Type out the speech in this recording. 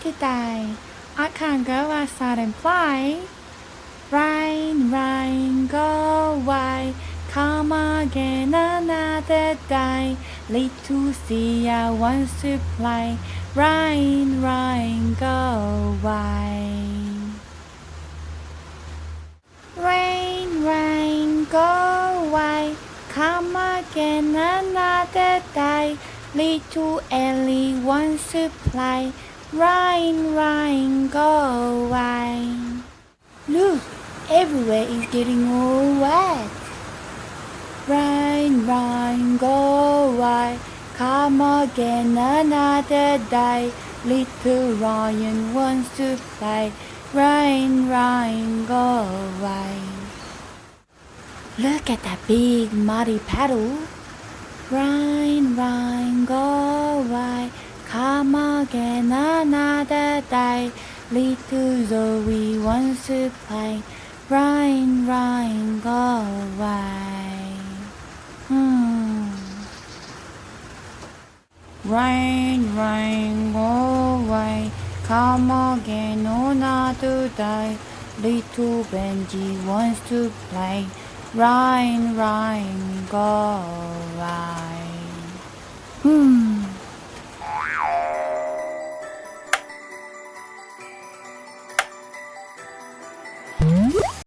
today. I can't go outside and play. Rain, rain, go away. Come again another day. Little Sia wants to play. Rain, rain, go away. Rain, rain, go away. Come again another day. Little Ellie wants to play. Rain, rain, go away. Look, everywhere is getting all wet. Rain, rain, go away. Come again another day. Little Ryan wants to play. Rain, rain, go away. Look at that big muddy puddle. Rain, rain, go away. Come again another day. Little Zoe wants to play. Rain, rain, go away. Rain, rain, go away. Come again another day. Little Benji wants to play. Rain, rain, go away.